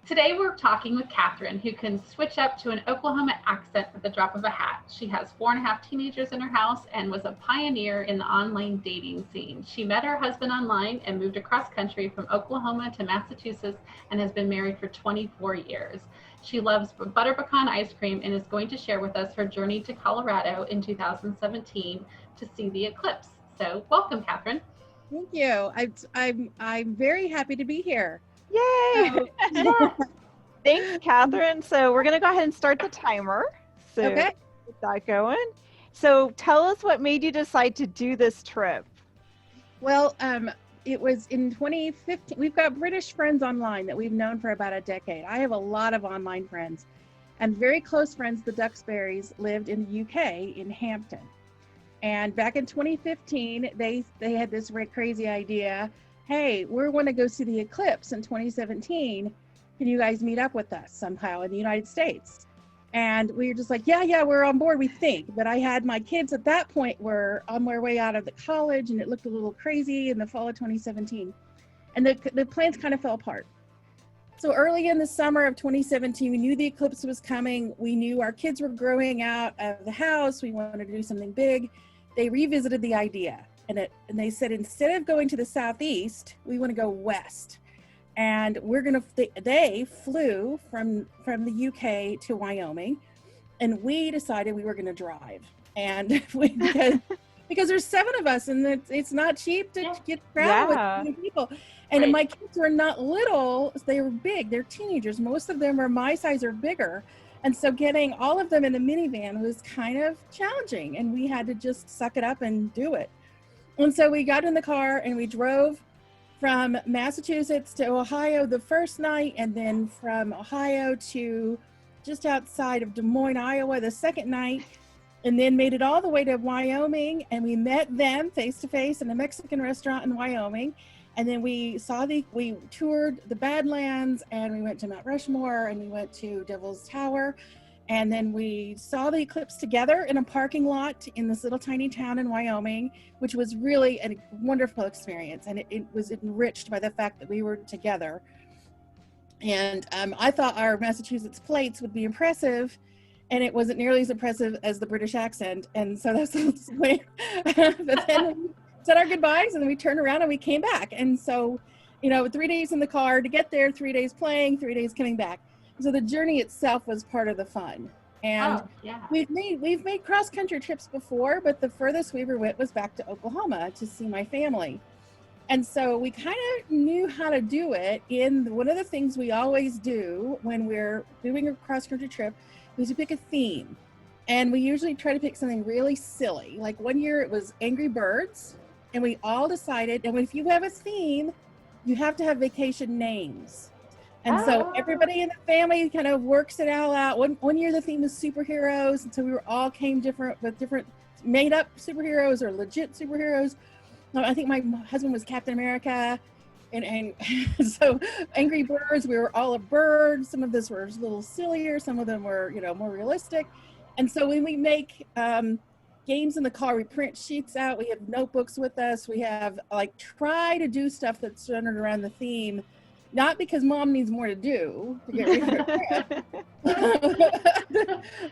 Today we're talking with Katharine, who can switch up to an Oklahoma accent at the drop of a hat. She has 4.5 teenagers in her house and was a pioneer in the online dating scene. She met her husband online and moved across country from Oklahoma to Massachusetts and has been married for 24 years. She loves butter pecan ice cream and is going to share with us her journey to Colorado in 2017 to see the eclipse. So welcome, Katharine. Thank you. I'm very happy to be here. Yay! Thanks, Katharine. So we're going to go ahead and start the timer. So Okay. Get that going. So tell us what made you decide to do this trip. Well, it was in 2015. We've got British friends online that we've known for about a decade. I have a lot of online friends, and very close friends, the Duxburys, lived in the UK in Hampton. And back in 2015, they had this crazy idea. Hey, we're going to go see the eclipse in 2017. Can you guys meet up with us somehow in the United States? And we were just like, yeah, we're on board, we think. But I had my kids at that point were on their way out of the college, and it looked a little crazy in the fall of 2017. And the plans kind of fell apart. So early in the summer of 2017, we knew the eclipse was coming. We knew our kids were growing out of the house. We wanted to do something big. They revisited the idea. And they said, instead of going to the southeast, we want to go west. And they flew from the UK to Wyoming, and we decided we were going to drive. And because there's 7 of us, and it's not cheap to get travel with 20 people. And Right. My kids were not little, they were big, they're teenagers. Most of them are my size or bigger. And so getting all of them in the minivan was kind of challenging, and we had to just suck it up and do it. And so we got in the car and we drove from Massachusetts to Ohio the first night, and then from Ohio to just outside of Des Moines, Iowa the second night, and then made it all the way to Wyoming, and we met them face to face in a Mexican restaurant in Wyoming. And then we toured the Badlands, and we went to Mount Rushmore, and we went to Devil's Tower. And then we saw the eclipse together in a parking lot in this little tiny town in Wyoming, which was really a wonderful experience. And it was enriched by the fact that we were together. And I thought our Massachusetts plates would be impressive, and it wasn't nearly as impressive as the British accent. And so that's the way. But then we said our goodbyes, and then we turned around and we came back. And so, 3 days in the car to get there, 3 days playing, 3 days coming back. So the journey itself was part of the fun. And we've made cross-country trips before, but the furthest we ever went was back to Oklahoma to see my family. And so we kind of knew how to do it. One of the things we always do when we're doing a cross-country trip is we pick a theme. And we usually try to pick something really silly. Like one year it was Angry Birds, and we all decided, and if you have a theme, you have to have vacation names. And so everybody in the family kind of works it all out. One year the theme was superheroes, and so we all came with different made up superheroes or legit superheroes. I think my husband was Captain America, and so Angry Birds, we were all a bird. Some of this were a little sillier, some of them were more realistic. And so when we make games in the car, we print sheets out, we have notebooks with us, we have try to do stuff that's centered around the theme. Not because mom needs more to do to get ready for trip,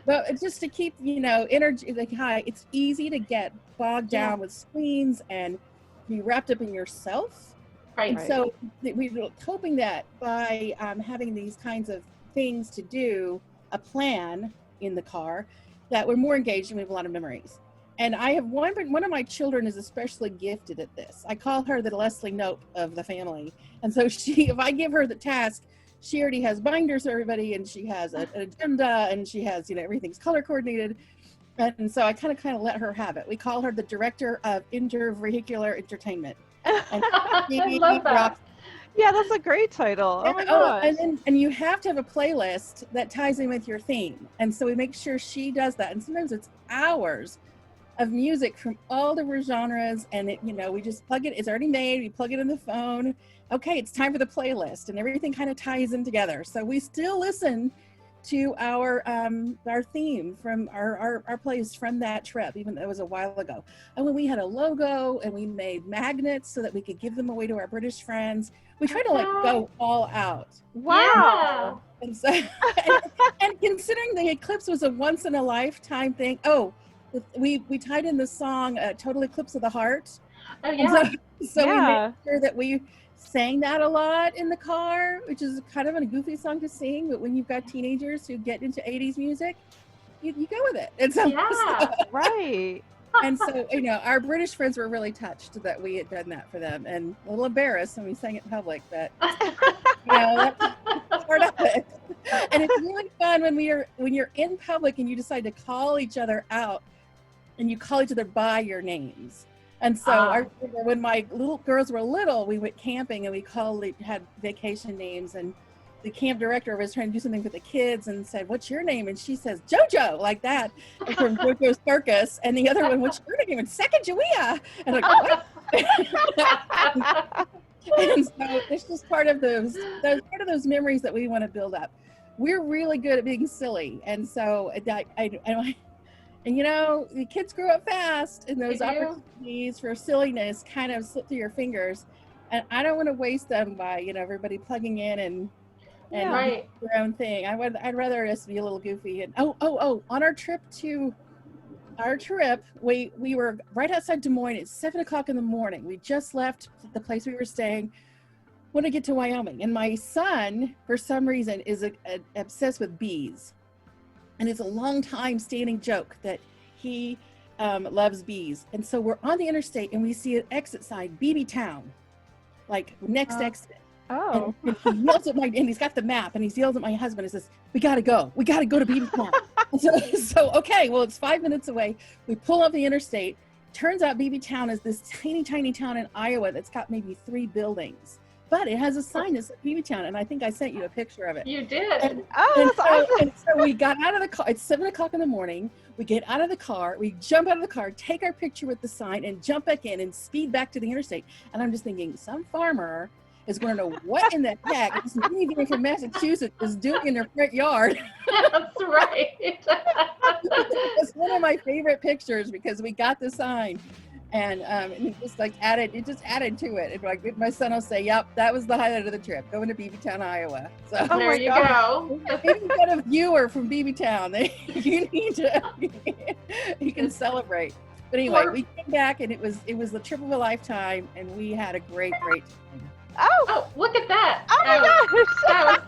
but just to keep, energy high. It's easy to get bogged down with screens and be wrapped up in yourself. Right. And so we were hoping that by having these kinds of things to do, a plan in the car, that we're more engaged and we have a lot of memories. And I have one of my children is especially gifted at this. I call her the Leslie Knope of the family. And so if I give her the task, she already has binders for everybody, and she has an agenda, and she has, everything's color coordinated. And so I kind of let her have it. We call her the director of intervehicular entertainment. And I love that. Yeah, that's a great title. Oh my gosh. And you have to have a playlist that ties in with your theme. And so we make sure she does that. And sometimes it's hours of music from all different genres, and we just plug it. It's already made. We plug it in the phone. Okay, it's time for the playlist, and everything kind of ties in together. So we still listen to our theme from our place from that trip, even though it was a while ago. And when we had a logo and we made magnets so that we could give them away to our British friends, we tried to like go all out. Wow. And so, and considering the eclipse was a once in a lifetime thing, we tied in the song "Total Eclipse of the Heart." Oh yeah. So we made sure that we sang that a lot in the car, which is kind of a goofy song to sing, but when you've got teenagers who get into 80s music, you go with it. And so, right. And so, our British friends were really touched that we had done that for them, and a little embarrassed when we sang it in public, but that's part of it. And it's really fun when you're in public and you decide to call each other out, and you call each other by your names. And so I remember when my little girls were little, we went camping and we had vacation names, and the camp director was trying to do something for the kids and said, "What's your name?" And she says, "Jojo," like that, from JoJo's Circus. And the other one, "What's your name?" And Sacagawea. And I'm like, what? And so it's just part of those memories that we want to build up. We're really good at being silly. And so and the kids grow up fast, and those opportunities for silliness kind of slip through your fingers. And I don't want to waste them by, everybody plugging in and right. do their own thing. I'd rather us be a little goofy. And on our trip, we were right outside Des Moines at 7:00 in the morning. We just left the place we were staying. Want to get to Wyoming, and my son, for some reason, is obsessed with bees. And it's a long time standing joke that he loves bees. And so we're on the interstate and we see an exit sign, BB Town, like next exit. Oh. And he yells at and he's got the map, and he yells at my husband and says, we got to go to BB Town. so, okay, well, it's 5 minutes away. We pull up the interstate. Turns out BB Town is this tiny, tiny town in Iowa that's got maybe 3 buildings. But it has a sign that says BB Town, and I think I sent you a picture of it. You did. And so we got out of the car. It's 7:00 in the morning. We get out of the car. We jump out of the car, take our picture with the sign, and jump back in and speed back to the interstate. And I'm just thinking, some farmer is going to know what in the heck this minivan from Massachusetts is doing in their front yard. That's right. It's one of my favorite pictures because we got the sign. And it just added to it. And like my son will say, "Yep, that was the highlight of the trip, going to BB Town, Iowa." So there you go. If you get a viewer from BB Town, you need to. You can celebrate. But anyway, we came back, and it was the trip of a lifetime, and we had a great time. Oh, look at that. Oh my gosh. That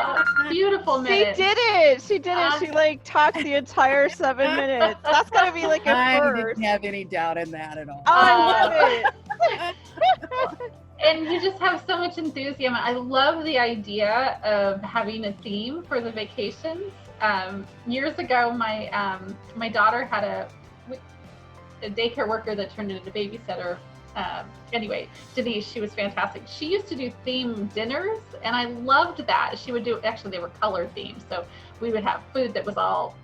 was 7 beautiful minutes. She did it. She like talked the entire 7 minutes. That's got to be like a first. I didn't have any doubt in that at all. Oh, I love it. And you just have so much enthusiasm. I love the idea of having a theme for the vacations. Years ago, my daughter had a daycare worker that turned into a babysitter. Anyway, Denise, she was fantastic. She used to do themed dinners, and I loved that. She would they were color themed. So we would have food that was all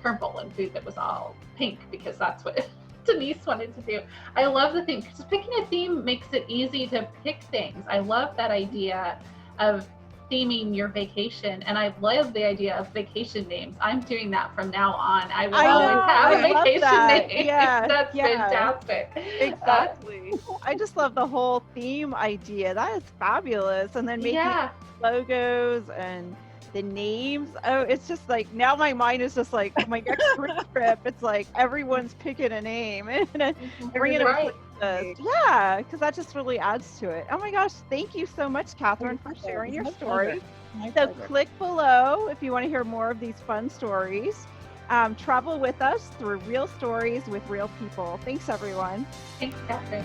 purple and food that was all pink, because that's what Denise wanted to do. I love the theme, because picking a theme makes it easy to pick things. I love that idea of theming your vacation, and I love the idea of vacation names. I'm doing that from now on. I will always have a vacation name. Yeah, that's fantastic. Exactly. I just love the whole theme idea. That is fabulous. And then making logos and the names. Oh, it's just like, now my mind is just like, my next trip, it's like everyone's picking a name and bringing it. Yeah, because that just really adds to it. Oh my gosh, thank you so much, Katharine, for sharing your story. So click below if you want to hear more of these fun stories. Travel with us through real stories with real people. Thanks, everyone. Thanks, Katharine.